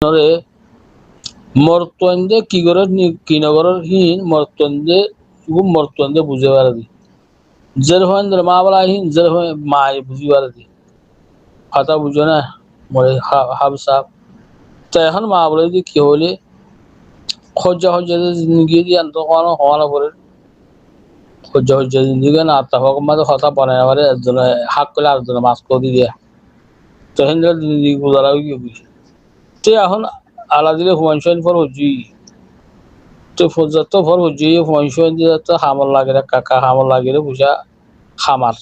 নরে মর্তন্দে কি করে কি নগরের হিন মর্তন্দে মর্তন্দে বুঝে পারে দি জের হয় মা বলা হিন জের হয় মা বুঝি পারে দি কথা বুঝো না মরে হাব সাপ তো এখন মা বলে যে কি হলে খজ্জা খজ্জা জিন্দগি দিয়ে আনতো কোনো হওয়া পড়ে খজ্জা খজ্জা জিন্দগি না তা হোক মাঝে কথা বানায় পারে একজনে হাক করলে আরেকজনে মাছ করে দিয়ে তো হেন্দ্র জিন্দগি গুজারা গিয়ে বুঝি তো এখন আলাদিলে হুমায়ুন পর হজি তো ফজত পর হজি হুমায়ুন দিয়ে তো হামল লাগে কাকা হামল লাগে বুঝা খামার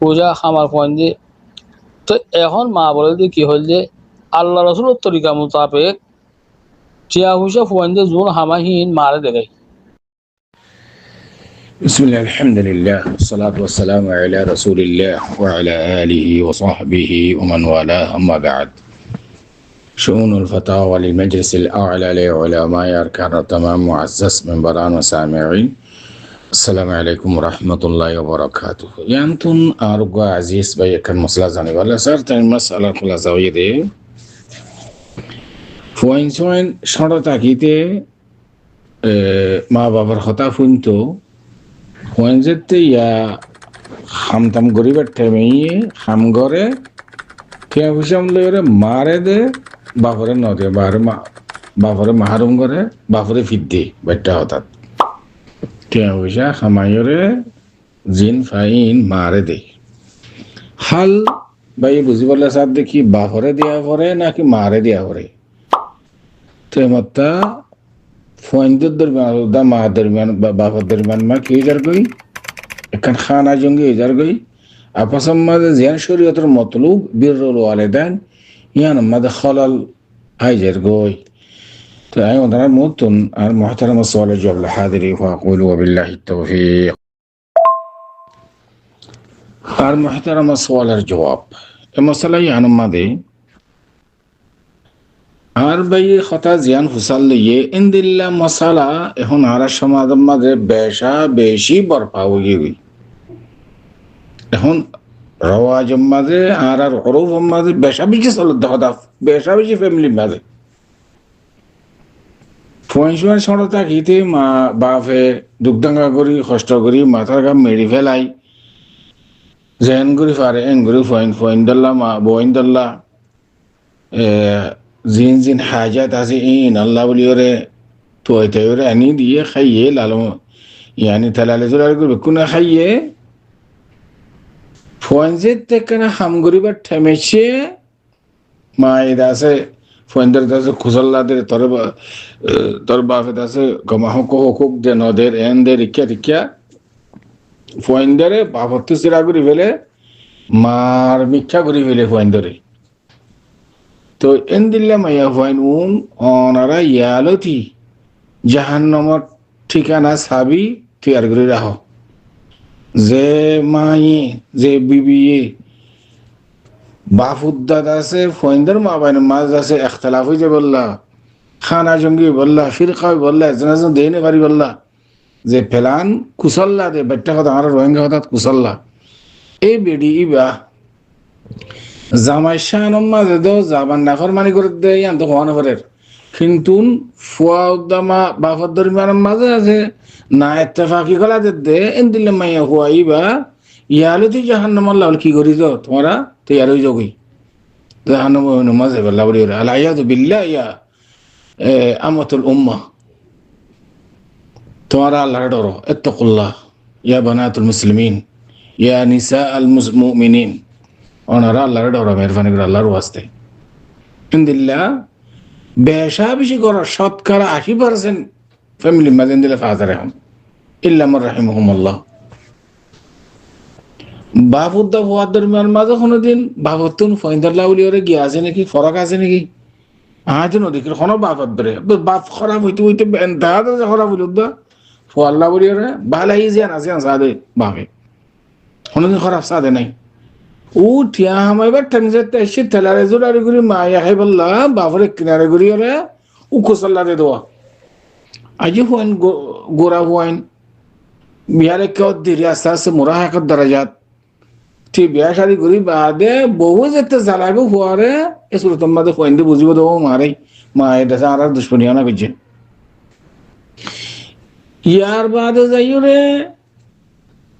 পূজা খামার পয়েন্ট দিয়ে তো এখন মা বলে যে কি হল যে আল্লাহ রসুলের তরিকা মোতাবেক টিয়া পয়সা পয়েন্ট দিয়ে জোন হামাহীন মারে দেয় بسم الله الحمد لله والصلاة والسلام على رسول الله وعلى آله وصحبه ومن والاه أما بعد شؤون الفتاوى للمجلس الأعلى لعلماء أركان التمام معزز من بران وسامعين السلام عليكم ورحمة الله وبركاته يانتون أرجو عزيز بيكن مسلازاني ولا صارت المسألة خلاصة دي فوين شرطة كيته ما بابر خطا فنتو ওয়ানজেতে ইয়া হামতাম গরিবের ঠেমেইয়ে হাম গরে কে হুসাম লরে মারে দে বাপরে নদে বাপরে মাহারুম করে বাপরে ফিদ্দি বেটা হঠাৎ কে হুসা খামাইরে জিন ফাইন মারে দে হাল ভাই বুঝি বললে সাথ দেখি বাপরে দেয়া করে নাকি মারে দেয়া করে তো মাত্তা ফয়েন্দের দরমিয়ান দা মা দরমিয়ান বাবার দরমিয়ান মা কি যার গই এখান খানা জঙ্গি যার গই আপসম মাদে জিয়ান শরীয়তের মতলুব বিররুল ওয়ালিদান ইয়ান মাদে খলাল আই যার গই তো আই ওনার মতন আর মুহতারাম সুয়াল জওয়াব হাদিরি ওয়া আকুলু বিল্লাহি তাওফীক আর মুহতারাম সুয়ালের জবাব এই মাসালা ইয়ান মাদে আর ভাই কথা জিয়ান হুসাল লিয়ে ইনদিল্লা মশালা এখন আর সমাজের মাঝে বেশা বেশি বরফা হয়ে গই এখন রওয়াজের মাঝে আর অরুফের মাঝে বেশা বেশি চলত দেখা বেশা বেশি ফ্যামিলির মাঝে ফোন সরতা খেতে মা বাপে দুগ্ধাঙ্গা করি কষ্ট করি মাথার ঘাম মেরি ফেলাই জেন করি পারে এন করি ফইন দল্লা মা বইন দল্লা জিন জিন হাজাত আছে ইন আল্লাহ বলি ওরে তো ওরে আনি দিয়ে খাইয়ে লালো ইয়ানি তালালে জোরার করবে কোনা খাইয়ে ফোনজের থেকে না হাম গরিবার ঠেমেছে মায়ের আছে ফোনদের দাসে খুসল্লাদের তোর বাপের দাসে গমাহক হকুক দে নদের এন দে রিক্যা ফোনদারে বাপত্তি সিরা করি ফেলে মার মিথ্যা করি ফেলে ফোনদারে তো এনদিল্লা মাইয়া ফাইন অনারা ইয়ালতি জাহান্নামর ঠিকানা সাবি তৈয়ার করে রাখো যে মাই যে বিবিয়ে বাফুদ্দাদ আছে ফইন্দার মা বাইন মাঝ আছে ইখতিলাফ হইছে বললা খানা জঙ্গি বললা ফিরকা বললা একজন দেনে পারি বললা যে ফেলান কুসল্লা দে বেটা কথা আর রোহিঙ্গা কথা কুসল্লা এই বেডি ইবা জামাই শাহান মাঝে দো জাবান নাফর মানি করে দেয় ইয়ান তো হওয়ানো পারে কিন্তু ফুয়া উদ্দামা বাফর দরমিয়ানের মাঝে আছে না ইত্তেফাকি কলা দে এন দিলে মাইয়া হুয়া ইবা ইয়ালে তুই জাহান্নাম আল্লাহ কি করি তো তোমরা তৈয়ার হয়ে যাবি জাহান্নাম মাঝে বল্লা বলি আলাইয়াদু বিল্লাহ ইয়া আমাতুল উম্মাহ তোমরা আল্লাহর ডরো ইত্তাকুল্লাহ ইয়া বানাতুল মুসলিমিন ইয়া নিসা আল মুমিনিন ওনারা আল্লাহর ডরা মেহরবানি করে আল্লাহর ওয়াস্তে ইনদিল্লাহ বেশা বেশি করার শতকরা 80% ফ্যামিলি মাঝে দিলে ফাজার এখন ইল্লাম রাহিমাহুমুল্লাহ বাবুদ্দা হওয়ার দরমিয়ান মাঝে কোনোদিন বাবতুন ফইন্দাল্লাহ উলি ওরে গিয়ে আছে নাকি ফরক আছে নাকি আজ নদীকে কোনো বাপত ধরে বাপ খারাপ হইতে দাদা খারাপ হইল ফল্লা বলি ওরে ভালাই জিয়ান আছে সাদে বাপে কোনোদিন খারাপ সাদে নাই ও ঠিয়া হামাইবার ঠেং যেতে এসে তেলারে জোড়ারে গুড়ি মায়া খাই বললা বাপরে কিনারে গুড়ি ওরে ও খোসল্লারে দেওয়া আজি হুয়াইন গোড়া হুয়াইন বিহারে কেউ ধীরে আস্তে আস্তে মোরা হাকত দরাজাত ঠিক বিয়া শাদি করি বাদে বহু যেতে জ্বালাগো হওয়ারে এসব তোমাদের ফয়েন্দি বুঝিব দেবো মারে মা এটা আর দুষ্পনি আনা করছে ইয়ার বাদে যাইও রে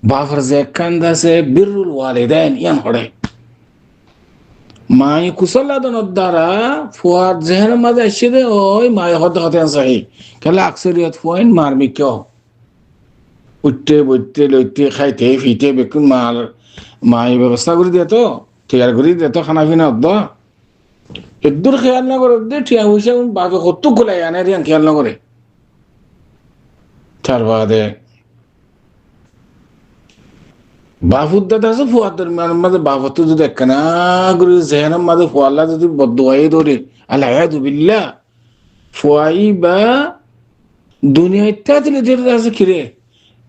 বাফর যে কান্দাছে বিরুল ওয়ালিদাইন ইয়ান হড়ে মাই কুসলাদন দ্বারা ফুয়ার জেহের মাঝে এসে দে ওই মাই হতে হতে আনসাহি খেলে আকসরিয়ত ফুয়াইন মারমি কেউ উঠতে বইতে লইতে খাইতে ফিতে বেকুন মার মাই ব্যবস্থা করে দিয়ে তো ঠিকার করে দিয়ে তো খানা পিনা হদ্দ এদুর খেয়াল না করে দে ঠিয়া হইসে বাপে কত খোলাই আনে রিয়ান খেয়াল না করে তার বাদে বাপুর দাদা আছে ফুয়াদের মাঝে বাপত যদি একখানা করে জেহেনের মাঝে ফুয়াল্লা যদি বদুয়াই ধরে আল্লাহ বিল্লা ফুয়াই বা দুনিয়া ইত্যাদি আছে খিরে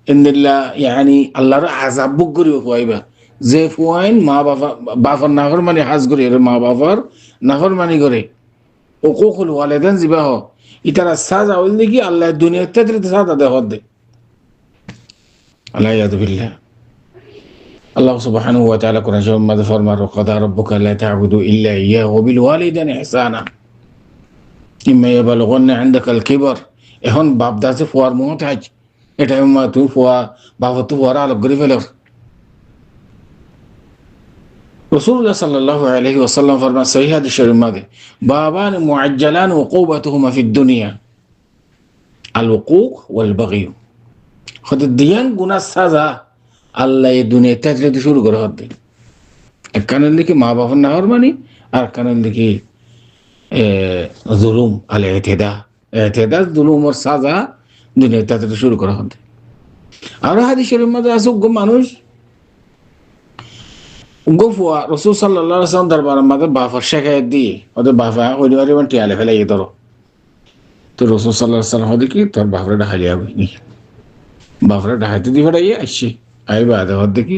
ইন্দিল্লা ইয়ানি আল্লাহর আযাব বুক করিও ফুয়াইবা যে ফুয়াইন মা বাবার নাফরমানি হাজ করে মা বাবার নাফরমানি করে উকুকুল ওয়ালিদাইন জিবা হ ইতারা সাজা হইল দেখি আল্লাহ দুনিয়া ইত্যাদি সাজা দেহ দে আল্লাহ বিল্লাহ আল্লাহ সুবহানাহু ওয়া তাআলা কোরআন শরীফের মধ্যে ফরমান ওয়াকাদা রাব্বুকা লা তা'বুদু ইল্লা ইয়্যাহু ওয়া বিল ওয়ালিদাইনি ইহসানা ইম্মা ইয়াবলুগান্না 'ইনদাকাল কিবার এখন বাপ দাসে ফুয়ার মুহতাজ এটা মা তুই ফুয়া বাবা তুই ফুয়ার আলোক করে ফেলো রাসূলুল্লাহ সাল্লাল্লাহু আলাইহি ওয়াসাল্লাম ফরমান সহিহ হাদিস শরীফের মধ্যে বাবান মুআজ্জালান উকুবাতুহুমা ফিদ দুনিয়া আল উকুক ওয়াল বাগী হতে দিয়ান গুনাহ সাজা আল্লাহ এই দুনিয়া তাজরিদ শুরু করে হতে এক কানের দিকে মা বাবার নাফরমানি আর কানের দিকে জুলুম আল ইতিদা জুলুমের সাজা দুনিয়া তাজরিদ শুরু করা হতে আর হাদিস শরীফের মধ্যে আছে গো মানুষ গো ফুয়া রাসূল সাল্লাল্লাহু আলাইহি ওয়াসাল্লাম দরবারের মধ্যে বাফার শিকায়ত দিয়ে ওদের বাফা হইলে পারে টিয়ালে ফেলে এই ধরো তো রাসূল সাল্লাল্লাহু আলাইহি ওয়াসাল্লাম হদি কি তোর বাফরে ঢালিয়া হইনি বাফরে ঢাইতে দি ফেড়াই আসছে আই বাদে হদ দেখি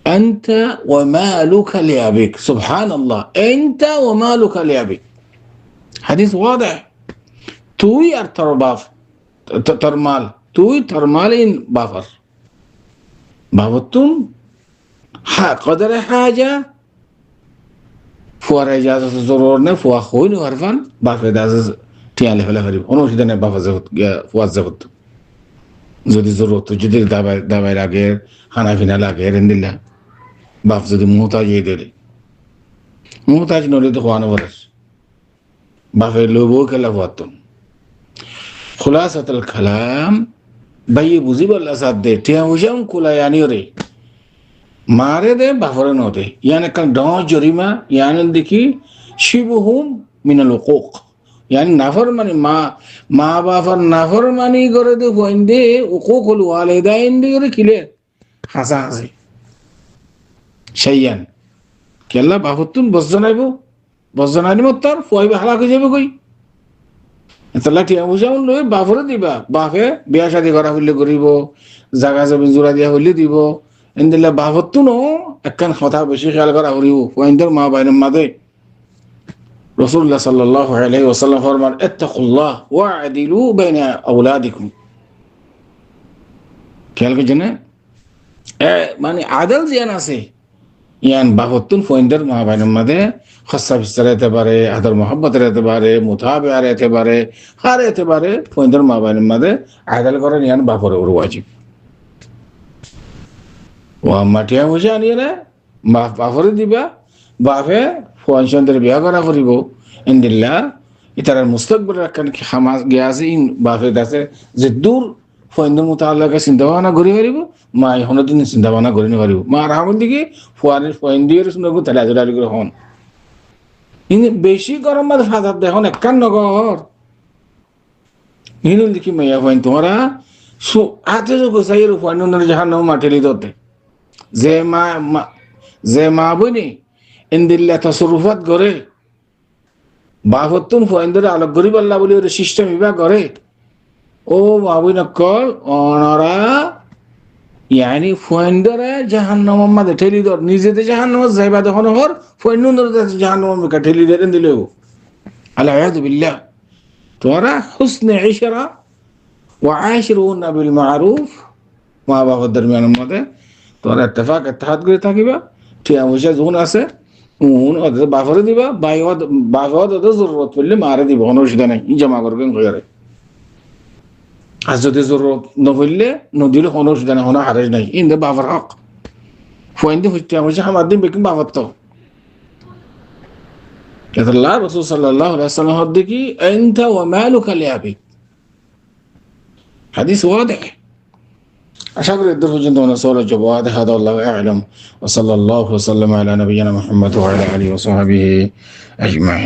আনতা ওয়া মালুকা লিআবিক সুবহানাল্লাহ আনতা ওয়া মালুকা লিআবিক হাদিস ওয়াদা তুই আর তোর বাপ তোর মাল তুই তোর মালিন বাফর বাবতুন قدر حاجة فوار إجازة ضرورنا فوا خوين وعرفان باف إجازة تيان فلا فريب أنا وش دنا باف زفت فوا زفت زودي ضرورت جدي دابا لاغير خانا فينا لاغير إندلا باف زودي محتاج يدري محتاج نولي تخوانا ورس باف لوبو كلا فواتون خلاصة الكلام بيي بوزيب الله سادة تيان وشام كلا يعني ري মারে দে বাফরে নদে ইয়ানে কাল ড জরিমা ইয়ানে দেখি শিবহুম মিনাল উকুক ইয়ানি নাফরমানি মা বাবার নাফরমানি করে দে হইন্দে উকুকুল ওয়ালিদাইন দে করে কিলে হাসা হাসি শাইয়ান কেল্লা বাফতুন বজ্জনাইব মত্তর ফুয়াইবে হালাক হয়ে যাবে কই এতলা টিয়া বুঝাউন লই বাফরে দিবা বাফে বিয়া শাদি করা হইলে করিব জাগা জমিন জোড়া দিয়া হইলে দিব ইন্দিল্লা বাফতুনো একখান কথা বেশি খেয়াল করা হরিব পয়েন্টের মা বাইনের মাঝে রাসূলুল্লাহ সাল্লাল্লাহু আলাইহি ওয়াসাল্লাম ফরমান ইত্তাকুল্লাহ ওয়া'দিলু বাইনা আওলাদিকুম খেয়াল করছেন মানে আদল জিয়ান আছে ইয়ান বাফতুন পয়েন্টের মা বাইনের মাঝে খসা বিস্তার হতে পারে আদর মোহাব্বত হতে পারে মুতাবে আর হতে পারে আর হতে পারে পয়েন্টের মা বাইনের মাঝে আদল করেন ইয়ান বাফর ওর ওয়াজিব ও মাটিয়া বুঝে আনিয়ে না বাফরে দিবা বাফে ফুয়ানসন্দের বিয়া করা করিব ইন্দিল্লা ইতার মুস্তাকবিল রাখান হামাস গিয়াছে ইন বাফে দাসে যে দূর ফুয়ানদের মোতাল্লাকে চিন্তা ভাবনা করি পারিব মা এখনো দিন চিন্তা ভাবনা করি পারিব মা রাহামন দিকে ফুয়ান দিয়ে শুনে তাহলে আজরালি করে হন কিন্তু বেশি গরম মাঝে ফাঁসার দেখুন একখান নগর হিনুল দেখি মাইয়া ফুয়ান তোমরা হাতে গোসাই ফুয়ান জাহান মাঠেলি ধরতে যে মা বইনি ইন্দিল্লা তসরুফাত করে বাফতুন ফুয়াইন্দর আলোক গরিব আল্লাহ বলি ওর সিস্টেম ইবা করে ও মা বই নকল অনরা ইয়ানি ফুয়াইন্দরে জাহান্নাম মাঝে ঠেলি ধর নিজেতে জাহান্নাম যাইবা তখন হর ফুয়াইন্দর জাহান্নাম কা ঠেলি ধরে দিলেও আলাইয়াযু বিল্লাহ তোরা হুসনে ইশরা ওয়া আশিরুনা বিল মারুফ মা বাবার দরমিয়ানের মধ্যে তোমরা ইত্তেহাদ করে থাকিবা টিয়া পয়সা যখন আছে ওদের বাফরে দিবা বাফত ওদের জরুরত পড়লে মারে দিব কোনো অসুবিধা নাই জমা করবেন কইয়ারে আর যদি জরুরত নপড়লে নদীলে কোনো অসুবিধা নাই কোনো হারেজ নাই ইন্দে বাবার হক ফয়েন্দি টিয়া পয়সা আমার দিন বেকিন বাবার তো আল্লাহ রাসূল সাল্লাল্লাহু আলাইহি ওয়াসাল্লাম দেখি আনতা ওয়া মালুকা লিআবিক হাদিস ওয়াদিহ আশা করি এর পর্যন্ত আমরা সওয়ালের জবাব হাদা আল্লাহু আ'লাম ওয়া সাল্লাল্লাহু ওয়া সাল্লাম আলা নবিয়িনা মুহাম্মদ ওয়া আলা আলিহি ওয়া সাহবিহি আজমাইন